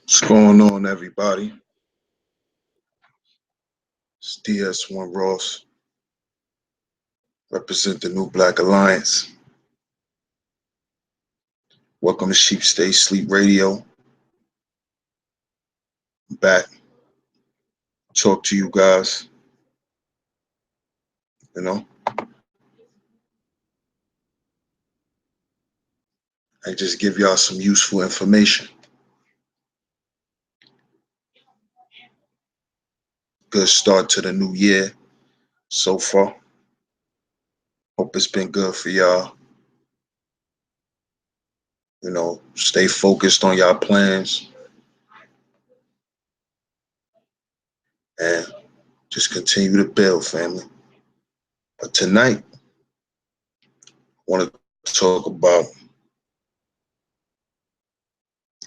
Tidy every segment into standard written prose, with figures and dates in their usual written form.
What's going on, everybody? It's DS1 Ross, represent the New Black Alliance. Welcome to Sheep Stay Sleep Radio. I'm back, talk to you guys, you know, and just give y'all some useful information. Good start to the new year so far. Hope it's been good for y'all. Stay focused on y'all plans and just continue to build, family. But tonight, I want to talk about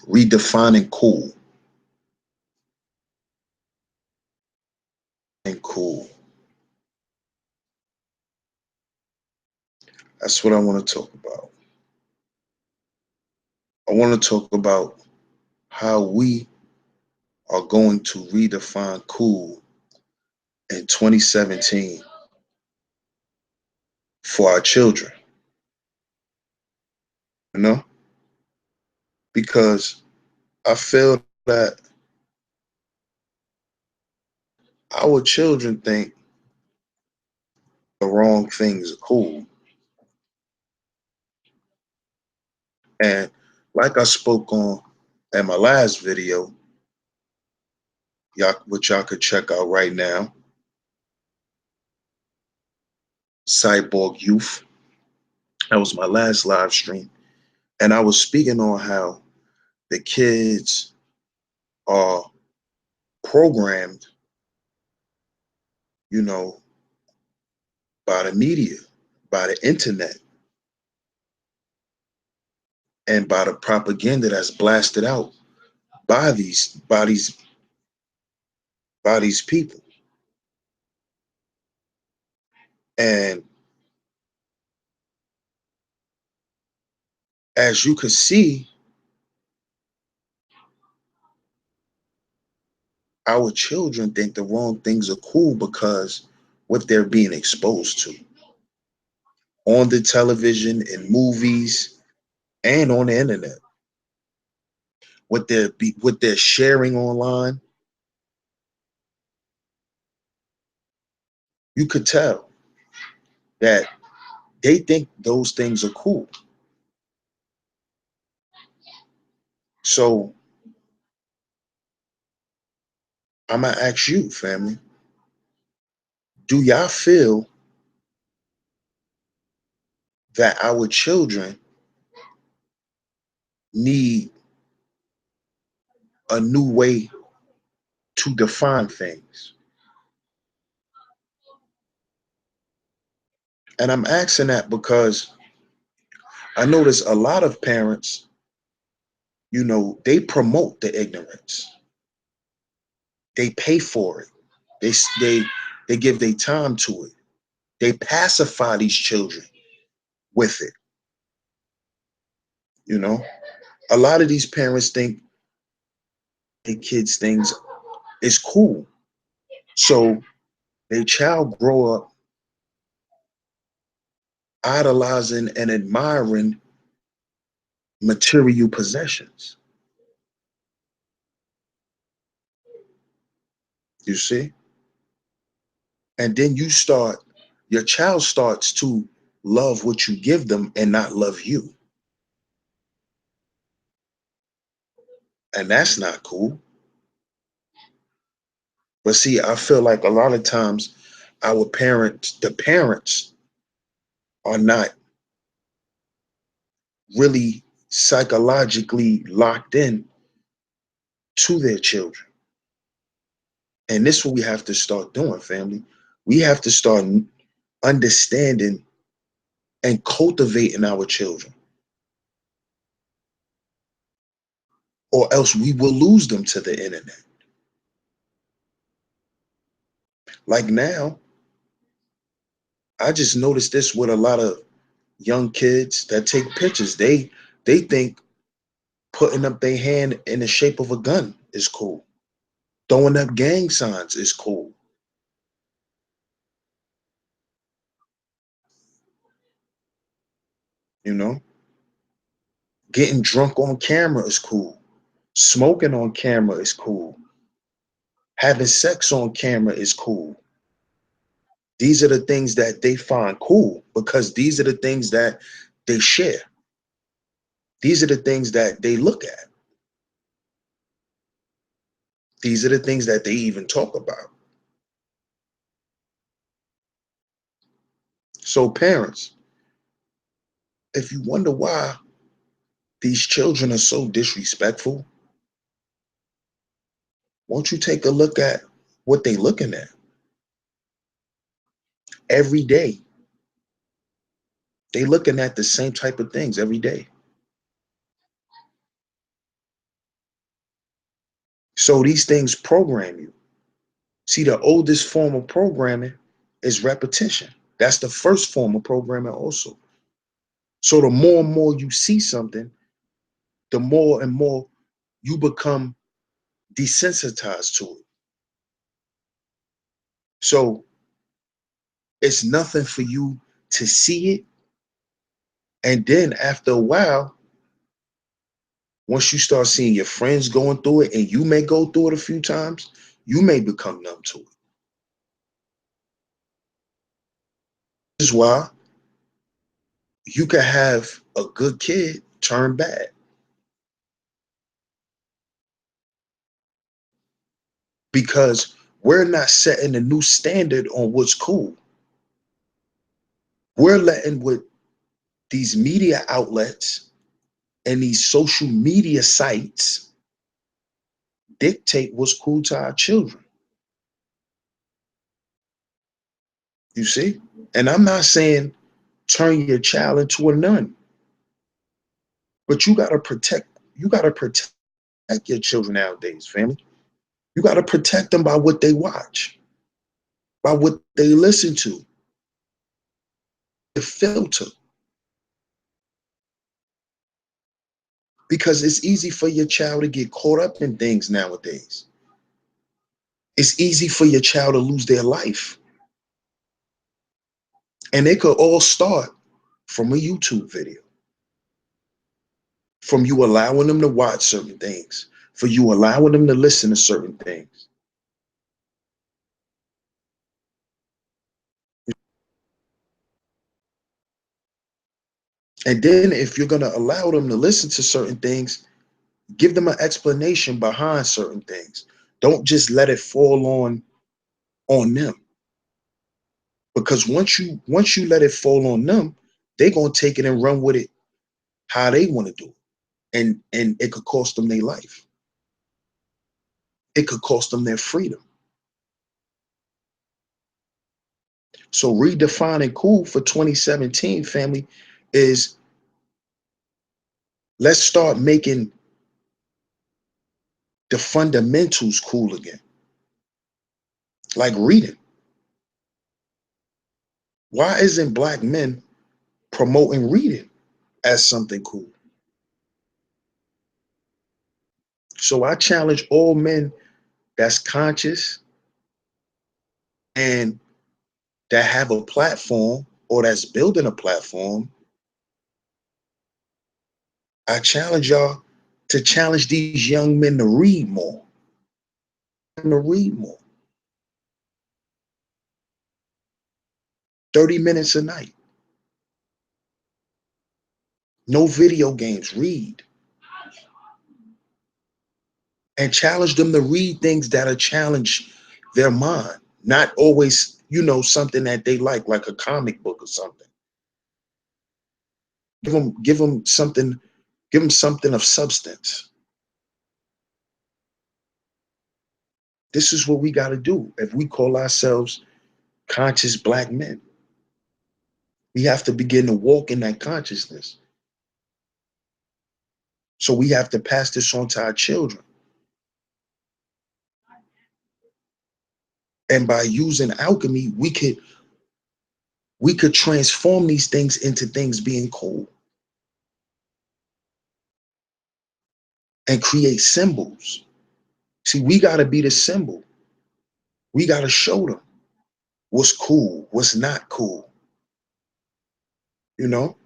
redefining cool. And cool. That's what I want to talk about. I want to talk about how we are going to redefine cool in 2017 for our children, you know? Because I feel that our children think the wrong things are cool. And like I spoke on in my last video, which y'all could check out right now, Cyborg Youth. That was my last live stream. And I was speaking on how the kids are programmed, you know, by the media, by the internet, and by the propaganda that's blasted out by these people. And as you can see, our children think the wrong things are cool because what they're being exposed to on the television, in movies, and on the internet. What they're sharing online, you could tell that they think those things are cool. So I'm gonna ask you, family, do y'all feel that our children need a new way to define things? And I'm asking that because I notice a lot of parents, they promote the ignorance. They pay for it. They give their time to it. They pacify these children with it. You know, a lot of these parents think their kids' things is cool. So their child grow up idolizing and admiring material possessions. You see? And then your child starts to love what you give them and not love you. And that's not cool. But see, I feel like a lot of times the parents are not really psychologically locked in to their children. And this is what we have to start doing, family. We have to start understanding and cultivating our children, or else we will lose them to the internet. Like now, I just noticed this with a lot of young kids that take pictures. They think Putting up their hand in the shape of a gun is cool. Throwing up gang signs is cool. You know, getting drunk on camera is cool. Smoking on camera is cool. Having sex on camera is cool. These are the things that they find cool because these are the things that they share. These are the things that they look at. These are the things that they even talk about. So, parents, if you wonder why these children are so disrespectful, won't you take a look at what they're looking at every day? They looking at the same type of things every day. So these things program you. See, the oldest form of programming is repetition. That's the first form of programming also. So the more and more you see something, the more and more you become desensitized to it. So it's nothing for you to see it. And then after a while, once you start seeing your friends going through it and you may go through it a few times, you may become numb to it. This is why you can have a good kid turn bad because we're not setting a new standard on what's cool. We're letting what these media outlets and these social media sites dictate what's cool to our children. You see? And I'm not saying turn your child into a nun, but you gotta protect your children nowadays, family. You gotta protect them by what they watch, by what they listen to, the filter. Because it's easy for your child to get caught up in things nowadays. It's easy for your child to lose their life. And it could all start from a YouTube video, from you allowing them to watch certain things, for you allowing them to listen to certain things. And then if you're going to allow them to listen to certain things, give them an explanation behind certain things. Don't just let it fall on them. Because once you let it fall on them, they're going to take it and run with it how they want to do it. And it could cost them their life. It could cost them their freedom. So redefining cool for 2017, family, is let's start making the fundamentals cool again. Like reading. Why isn't black men promoting reading as something cool? So I challenge all men that's conscious and that have a platform or that's building a platform. I challenge y'all to challenge these young men to read more. To read more. 30 minutes a night. No video games. Read. And challenge them to read things that'll challenge their mind. Not always, something that they like a comic book or something. Give them something of substance. This is what we got to do if we call ourselves conscious black men. We have to begin to walk in that consciousness. So we have to pass this on to our children. And by using alchemy, we could transform these things into things being cool. and create symbols. See, we got to be the symbol. We got to show them what's cool, what's not cool. You know,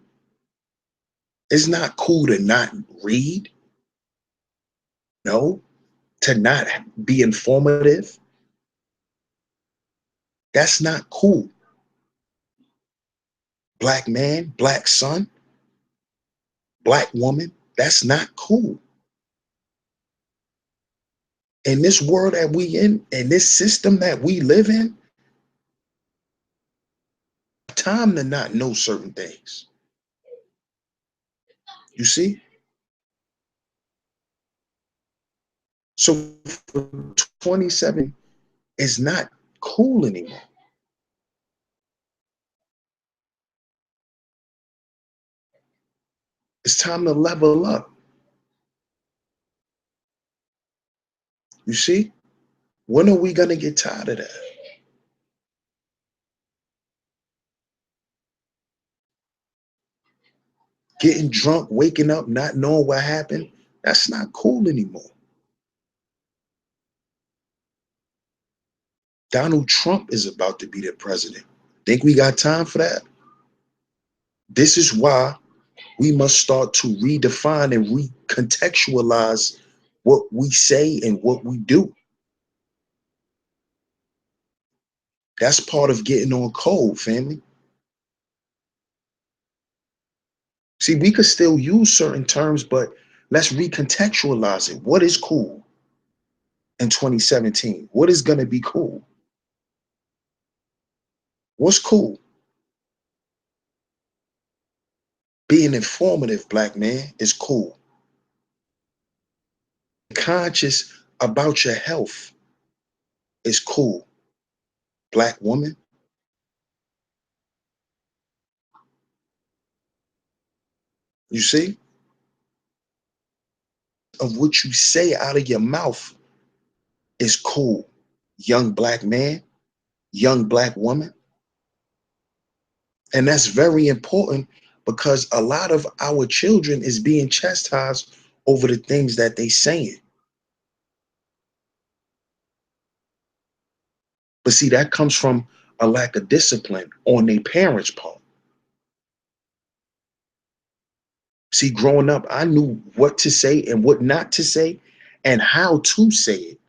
it's not cool to not read, no, to not be informative. That's not cool. Black man, black son, black woman, that's not cool. In this world that we in this system that we live in, time to not know certain things. You see? So for 27, it's not cool anymore. It's time to level up. You see? When are we gonna get tired of that? Getting drunk, waking up, not knowing what happened. That's not cool anymore. Donald Trump is about to be the president. Think we got time for that? This is why we must start to redefine and recontextualize what we say and what we do. That's part of getting on code, family. See, we could still use certain terms, but let's recontextualize it. What is cool in 2017? What is going to be cool? What's cool? Being informative, black man, is cool. Conscious about your health is cool. Black woman, you see, of what you say out of your mouth is cool. Young black man, young black woman. And that's very important because a lot of our children is being chastised over the things that they saying. But see, that comes from a lack of discipline on their parents' part. See, growing up, I knew what to say and what not to say and how to say it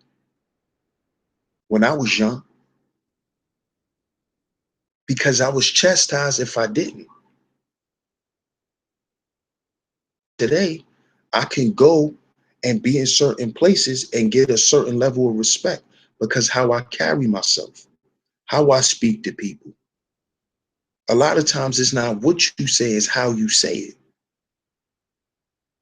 when I was young because I was chastised if I didn't. Today, I can go and be in certain places and get a certain level of respect because how I carry myself, how I speak to people. A lot of times it's not what you say, it's how you say it.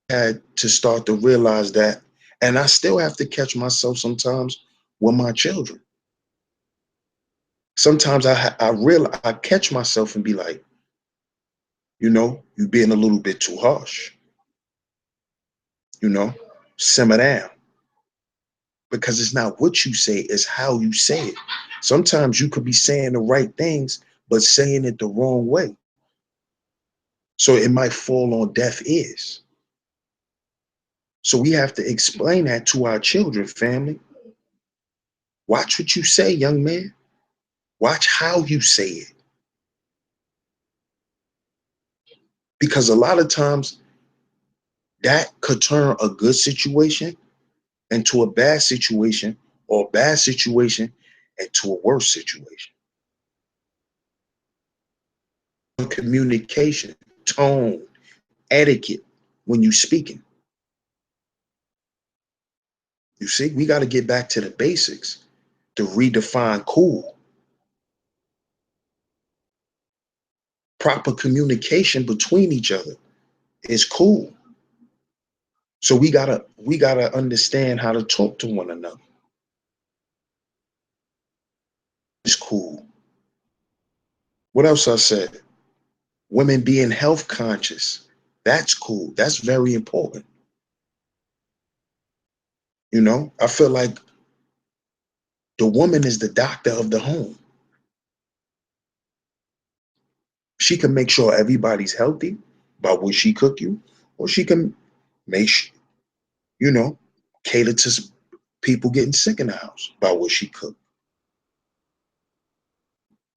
I had to start to realize that. And I still have to catch myself sometimes with my children. Sometimes I catch myself and be like, you being a little bit too harsh, you know, simmer down. Because it's not what you say, it's how you say it. Sometimes you could be saying the right things, but saying it the wrong way. So it might fall on deaf ears. So we have to explain that to our children, family. Watch what you say, young man. Watch how you say it. Because a lot of times that could turn a good situation into a bad situation or a bad situation into a worse situation. Communication, tone, etiquette when you speaking. You see, we got to get back to the basics to redefine cool. Proper communication between each other is cool. So we gotta understand how to talk to one another. It's cool. What else I said? Women being health conscious. That's cool. That's very important. I feel like the woman is the doctor of the home. She can make sure everybody's healthy by what she cook you, or she can make you know, cater to people getting sick in the house by what she cooked.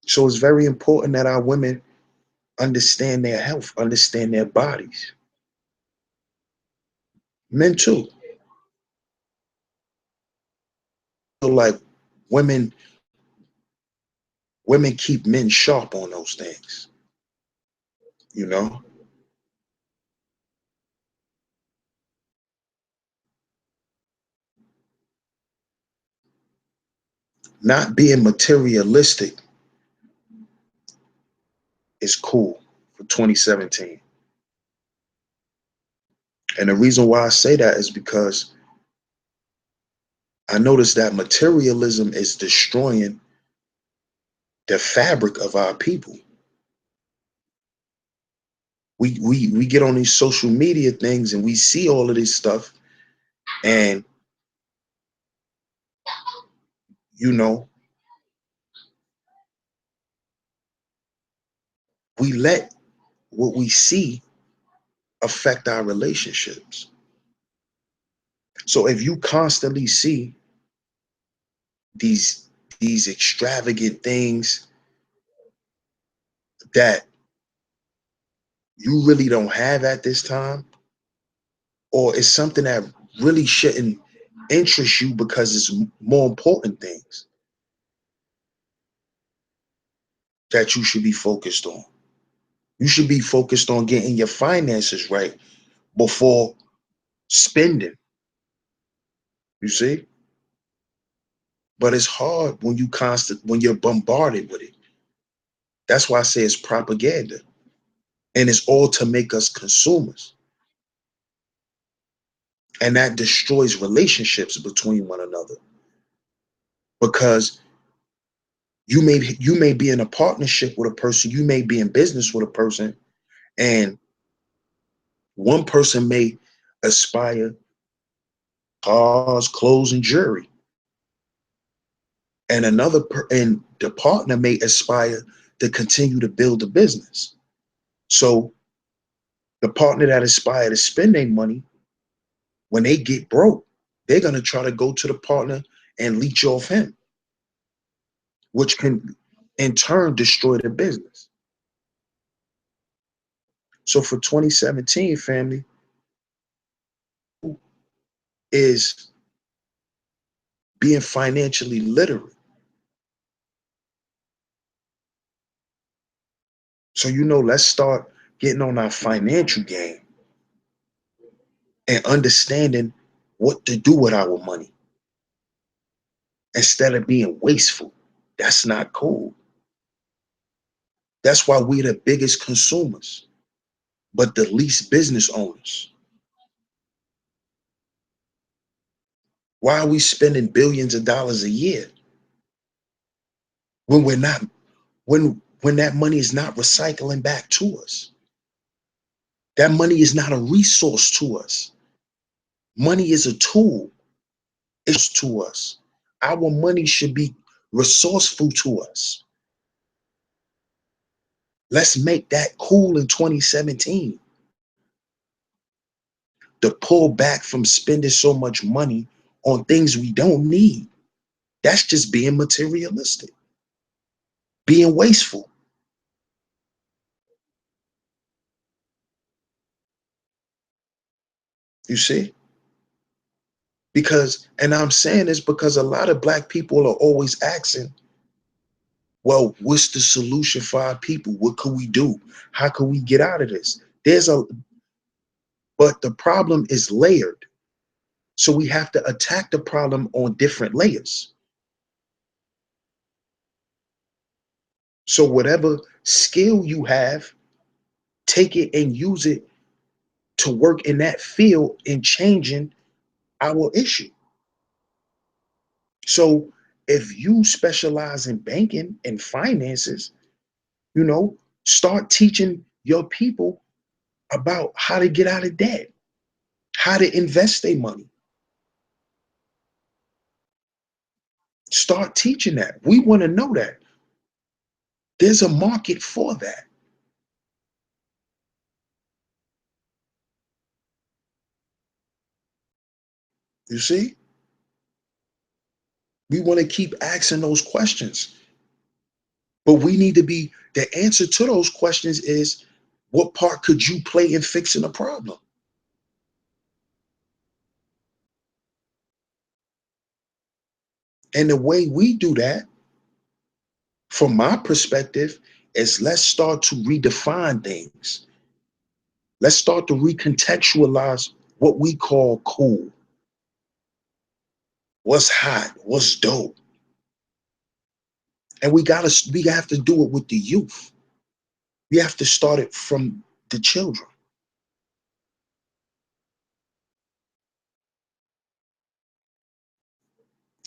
So it's very important that our women understand their health, understand their bodies. Men too. So like women, women keep men sharp on those things, you know? Not being materialistic is cool for 2017. And the reason why I say that is because I noticed that materialism is destroying the fabric of our people. We get on these social media things and we see all of this stuff, and you know, we let what we see affect our relationships. So if you constantly see these these extravagant things that you really don't have at this time, or it's something that really shouldn't interest you because it's more important things that you should be focused on. You should be focused on getting your finances right before spending, you see? But it's hard when when you're bombarded with it. That's why I say it's propaganda. And it's all to make us consumers. And that destroys relationships between one another. Because you may be in a partnership with a person, you may be in business with a person, and one person may aspire cars, clothes, and jewelry, and and the partner may aspire to continue to build a business. So the partner that aspire to spend their money, when they get broke, they're gonna try to go to the partner and leech off him, which can in turn destroy the business. So for 2017, family is being financially literate. So let's start getting on our financial game and understanding what to do with our money instead of being wasteful. That's not cool. That's why we're the biggest consumers, but the least business owners. Why are we spending billions of dollars a year when we're not when that money is not recycling back to us? That money is not a resource to us. Money is a tool. It's to us. Our money should be resourceful to us. Let's make that cool in 2017. To pull back from spending so much money on things we don't need. That's just being materialistic, being wasteful. You see? And I'm saying this because a lot of Black people are always asking, well, what's the solution for our people? What could we do? How can we get out of this? But the problem is layered. So we have to attack the problem on different layers. So whatever skill you have, take it and use it to work in that field in changing our issue. So if you specialize in banking and finances, you know, start teaching your people about how to get out of debt, how to invest their money. Start teaching that. We want to know that. There's a market for that. You see, we want to keep asking those questions, but we need to be the answer to those questions is what part could you play in fixing the problem? And the way we do that, from my perspective, is let's start to redefine things. Let's start to recontextualize what we call cool, what's hot, what's dope. And we have to do it with the youth. We have to start it from the children.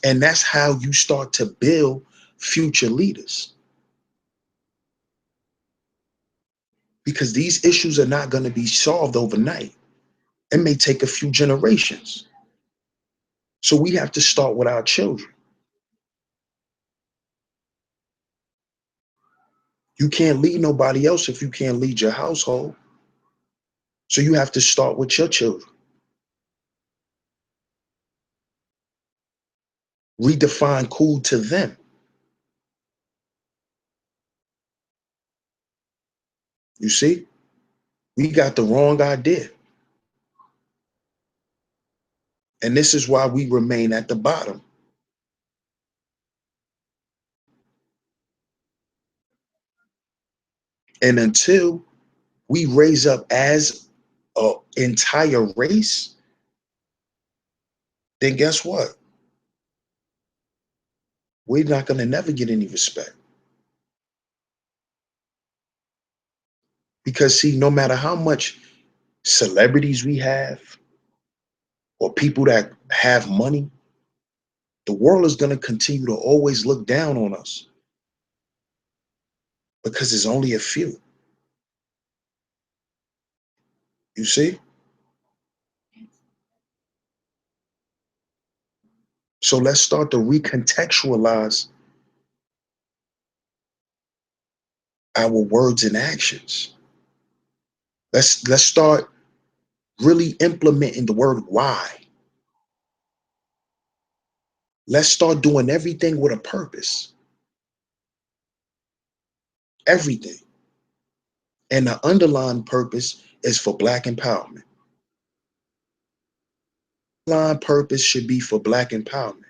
And that's how you start to build future leaders. Because these issues are not going to be solved overnight. It may take a few generations. So we have to start with our children. You can't lead nobody else if you can't lead your household. So you have to start with your children. Redefine cool to them. You see, we got the wrong idea. And this is why we remain at the bottom. And until we raise up as an entire race, then guess what? We're not going to never get any respect. Because, see, no matter how much celebrities we have or people that have money, the world is going to continue to always look down on us because there's only a few. You see? So let's start to recontextualize our words and actions. Let's start really implementing the word why. Let's start doing everything with a purpose. Everything. And the underlying purpose is for Black empowerment. Underlying purpose should be for Black empowerment.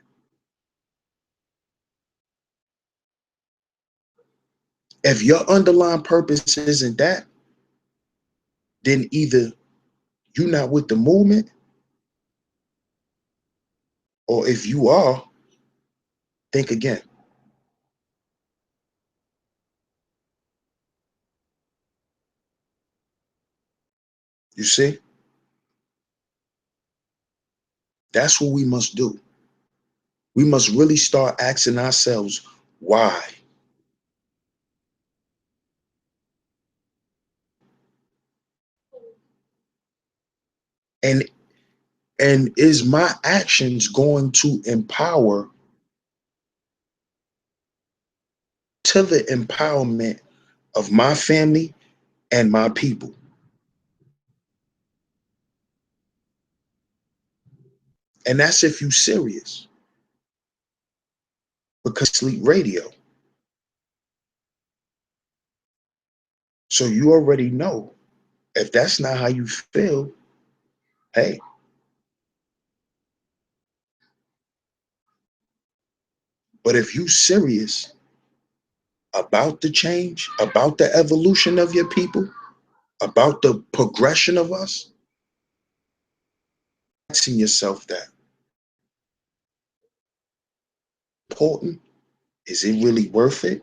If your underlying purpose isn't that, then either you're not with the movement, or if you are, think again. You see? That's what we must do. We must really start asking ourselves why. And and is my actions going to empower to the empowerment of my family and my people? And that's if you serious, because sleep radio. So you already know if that's not how you feel, hey, but if you serious about the change, about the evolution of your people, about the progression of us, asking yourself that important, is it really worth it?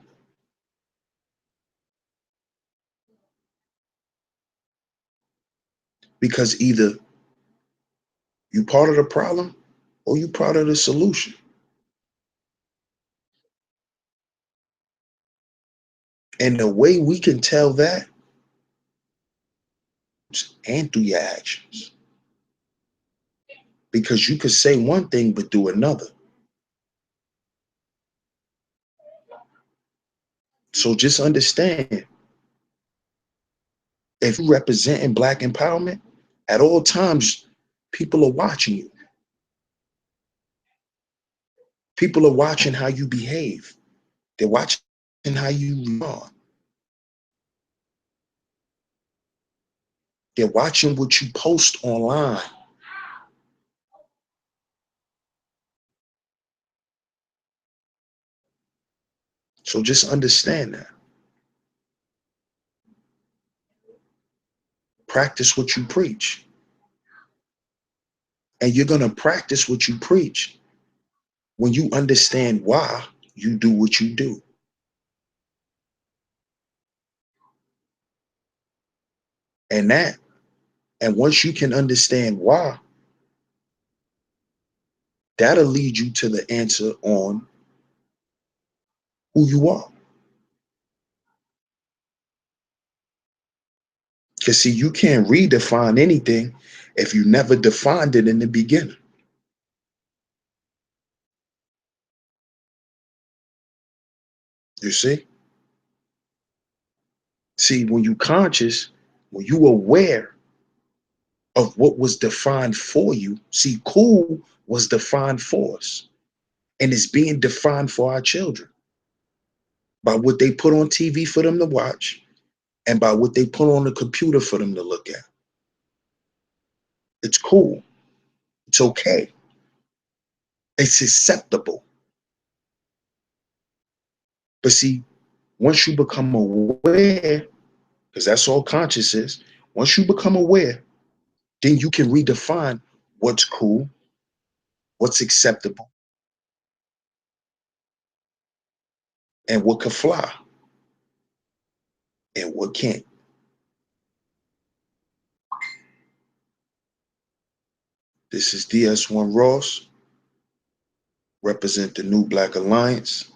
Because either you part of the problem or you part of the solution. And the way we can tell that and through your actions. Because you could say one thing but do another. So just understand, if you're representing Black empowerment, at all times, people are watching you. People are watching how you behave. They're watching how you respond. They're watching what you post online. So just understand that. Practice what you preach. And you're going to practice what you preach when you understand why you do what you do. And that, and once you can understand why, that'll lead you to the answer on who you are. Because see, you can't redefine anything if you never defined it in the beginning. You see? See, when you conscious, when you aware of what was defined for you, see, cool was defined for us. And it's being defined for our children by what they put on TV for them to watch and by what they put on the computer for them to look at. It's cool. It's okay. It's acceptable. But see, once you become aware, because that's all conscious is, once you become aware, then you can redefine what's cool, what's acceptable, and what can fly and what can't. This is DS1 Ross, represent the New Black Alliance.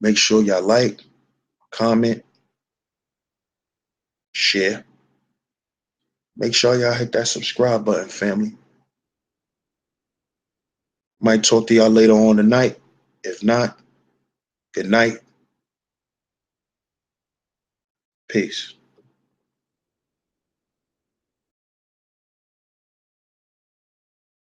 Make sure y'all like, comment, share. Make sure y'all hit that subscribe button, family. Might talk to y'all later on tonight. If not, good night. Peace.